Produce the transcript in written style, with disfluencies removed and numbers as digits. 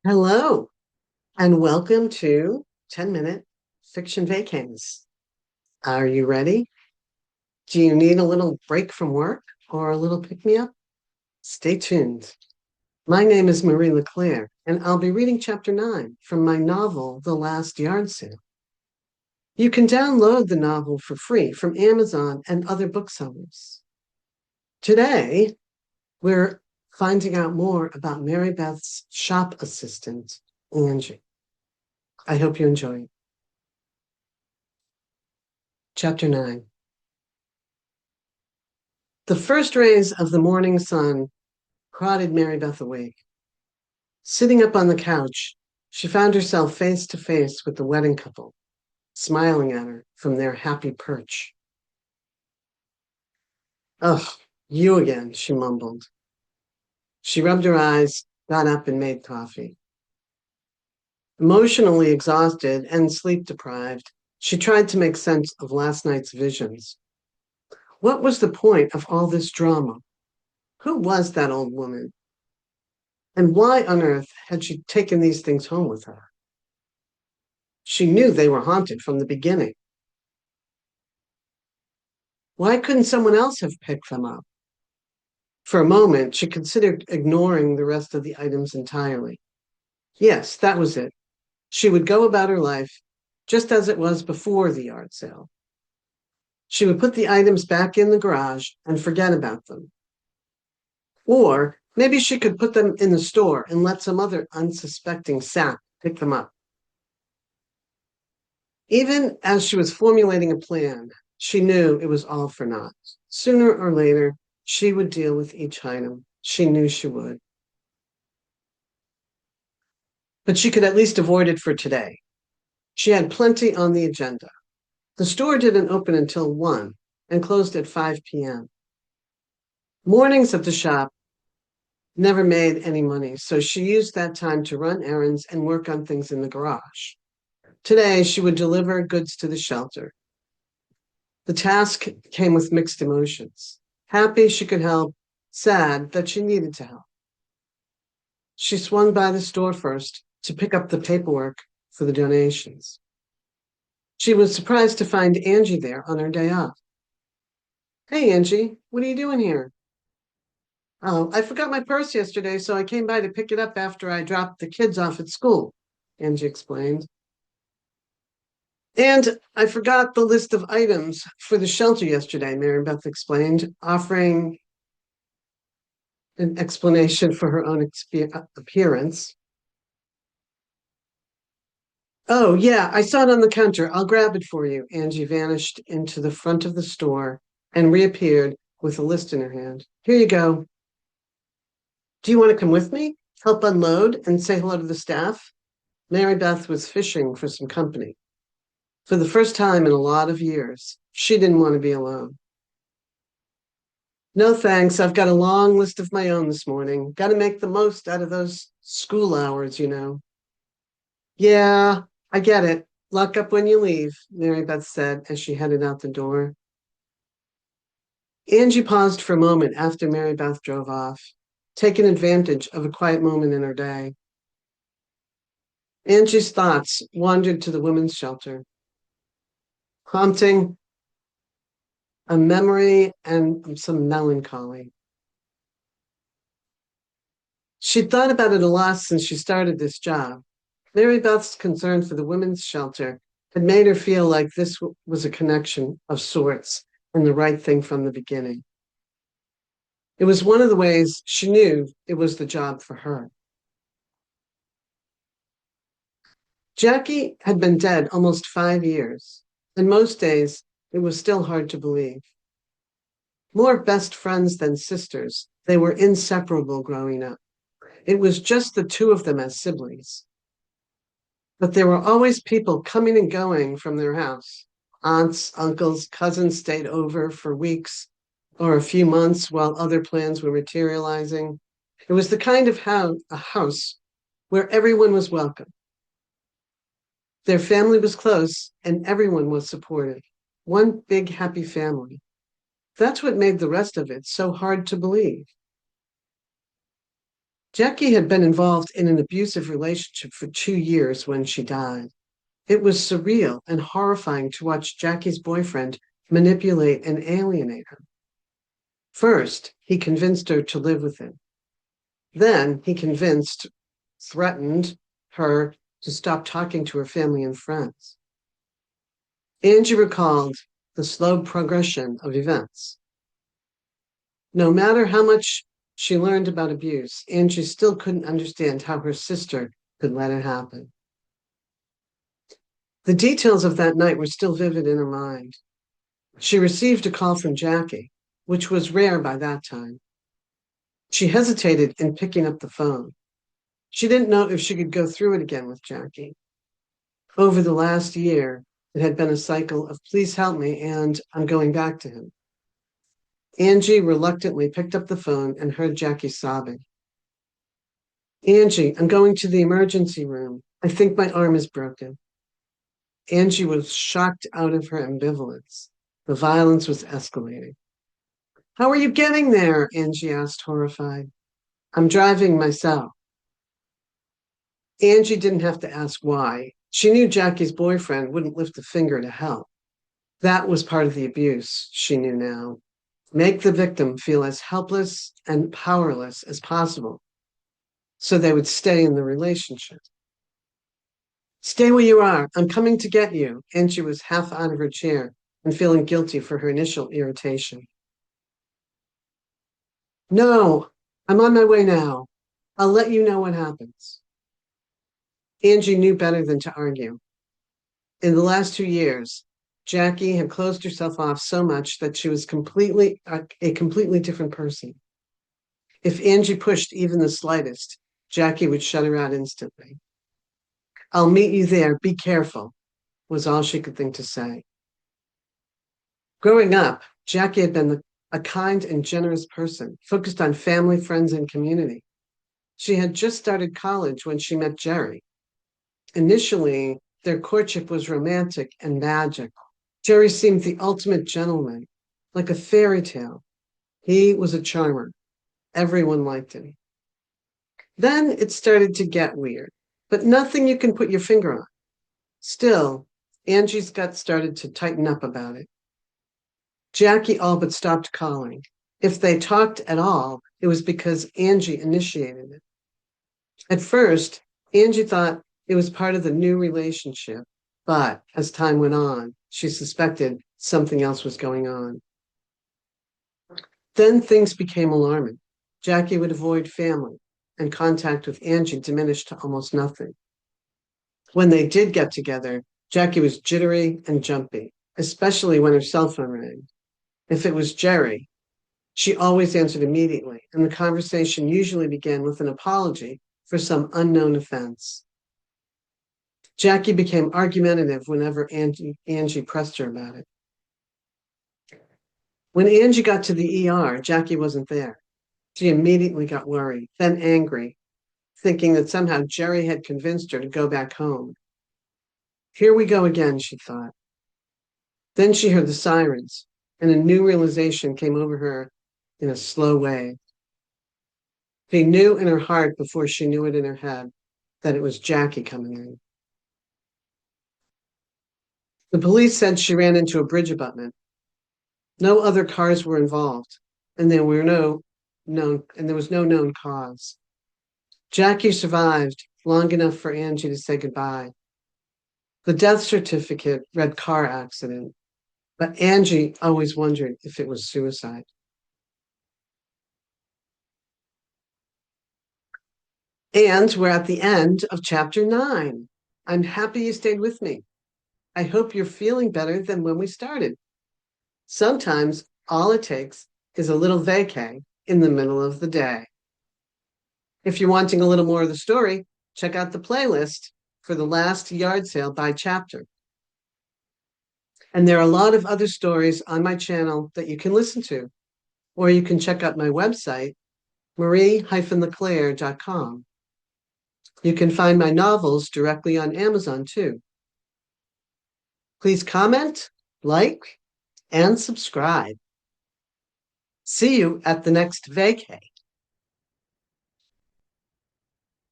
Hello, and welcome to 10-Minute Fiction Vacations. Are you ready? Do you need a little break from work or a little pick-me-up? Stay tuned. My name is Marie Leclerc, and I'll be reading Chapter 9 from my novel, The Last Yard Sale. You can download the novel for free from Amazon and other booksellers. Today, we're finding out more about Marybeth's shop assistant, Angie. I hope you enjoy it. Chapter 9. The first rays of the morning sun prodded Marybeth awake. Sitting up on the couch, she found herself face to face with the wedding couple, smiling at her from their happy perch. "Oh, you again," she mumbled. She rubbed her eyes, got up, and made coffee. Emotionally exhausted and sleep-deprived, she tried to make sense of last night's visions. What was the point of all this drama? Who was that old woman? And why on earth had she taken these things home with her? She knew they were haunted from the beginning. Why couldn't someone else have picked them up? For a moment, she considered ignoring the rest of the items entirely. Yes, that was it. She would go about her life just as it was before the yard sale. She would put the items back in the garage and forget about them. Or maybe she could put them in the store and let some other unsuspecting sap pick them up. Even as she was formulating a plan, she knew it was all for naught. Sooner or later, she would deal with each item. She knew she would. But she could at least avoid it for today. She had plenty on the agenda. The store didn't open until 1 and closed at 5 p.m. Mornings at the shop never made any money, so she used that time to run errands and work on things in the garage. Today, she would deliver goods to the shelter. The task came with mixed emotions. Happy she could help, sad that she needed to help. She swung by the store first to pick up the paperwork for the donations. She was surprised to find Angie there on her day off. "Hey, Angie, what are you doing here?" "Oh, I forgot my purse yesterday, so I came by to pick it up after I dropped the kids off at school," Angie explained. "And I forgot the list of items for the shelter yesterday," Marybeth explained, offering an explanation for her own appearance. "Oh, yeah, I saw it on the counter. I'll grab it for you." Angie vanished into the front of the store and reappeared with a list in her hand. "Here you go. Do you want to come with me? Help unload and say hello to the staff?" Marybeth was fishing for some company. For the first time in a lot of years, she didn't want to be alone. "No, thanks. I've got a long list of my own this morning. Got to make the most out of those school hours, you know." "Yeah, I get it. Lock up when you leave," Marybeth said as she headed out the door. Angie paused for a moment after Marybeth drove off, taking advantage of a quiet moment in her day. Angie's thoughts wandered to the women's shelter, prompting a memory and some melancholy. She'd thought about it a lot since she started this job. Marybeth's concern for the women's shelter had made her feel like this was a connection of sorts and the right thing from the beginning. It was one of the ways she knew it was the job for her. Jackie had been dead almost 5 years, and most days it was still hard to believe. More best friends than sisters, they were inseparable growing up. It was just the two of them as siblings. But there were always people coming and going from their house. Aunts, uncles, cousins stayed over for weeks or a few months while other plans were materializing. It was the kind of a house where everyone was welcome. Their family was close and everyone was supportive. One big happy family. That's what made the rest of it so hard to believe. Jackie had been involved in an abusive relationship for 2 years when she died. It was surreal and horrifying to watch Jackie's boyfriend manipulate and alienate her. First, he convinced her to live with him. Then he threatened her to stop talking to her family and friends. Angie recalled the slow progression of events. No matter how much she learned about abuse, Angie still couldn't understand how her sister could let it happen. The details of that night were still vivid in her mind. She received a call from Jackie, which was rare by that time. She hesitated in picking up the phone. She didn't know if she could go through it again with Jackie. Over the last year, it had been a cycle of please help me and I'm going back to him. Angie reluctantly picked up the phone and heard Jackie sobbing. Angie, I'm going to the emergency room. I think my arm is broken. Angie was shocked out of her ambivalence. The violence was escalating. How are you getting there? Angie asked, horrified. I'm driving myself. Angie didn't have to ask why. She knew Jackie's boyfriend wouldn't lift a finger to help. That was part of the abuse, she knew now. Make the victim feel as helpless and powerless as possible so they would stay in the relationship. Stay where you are. I'm coming to get you. Angie was half out of her chair and feeling guilty for her initial irritation. No, I'm on my way now. I'll let you know what happens. Angie knew better than to argue. In the last 2 years, Jackie had closed herself off so much that she was a completely different person. If Angie pushed even the slightest, Jackie would shut her out instantly. I'll meet you there. Be careful, was all she could think to say. Growing up, Jackie had been a kind and generous person, focused on family, friends, and community. She had just started college when she met Jerry. Initially, their courtship was romantic and magical. Jerry seemed the ultimate gentleman, like a fairy tale. He was a charmer. Everyone liked him. Then it started to get weird, but nothing you can put your finger on. Still, Angie's gut started to tighten up about it. Jackie all but stopped calling. If they talked at all, it was because Angie initiated it. At first, Angie thought it was part of the new relationship, but as time went on, she suspected something else was going on. Then things became alarming. Jackie would avoid family, and contact with Angie diminished to almost nothing. When they did get together, Jackie was jittery and jumpy, especially when her cell phone rang. If it was Jerry, she always answered immediately, and the conversation usually began with an apology for some unknown offense. Jackie became argumentative whenever Angie pressed her about it. When Angie got to the ER, Jackie wasn't there. She immediately got worried, then angry, thinking that somehow Jerry had convinced her to go back home. Here we go again, she thought. Then she heard the sirens, and a new realization came over her in a slow way. She knew in her heart before she knew it in her head that it was Jackie coming in. The police said she ran into a bridge abutment. No other cars were involved, and there was no known cause. Jackie survived long enough for Angie to say goodbye. The death certificate read car accident, but Angie always wondered if it was suicide. And we're at the end of chapter 9. I'm happy you stayed with me. I hope you're feeling better than when we started. Sometimes all it takes is a little vacay in the middle of the day. If you're wanting a little more of the story, check out the playlist for the last yard sale by chapter. And there are a lot of other stories on my channel that you can listen to, or you can check out my website, marie-leclaire.com. You can find my novels directly on Amazon too. Please comment, like, and subscribe. See you at the next vacay.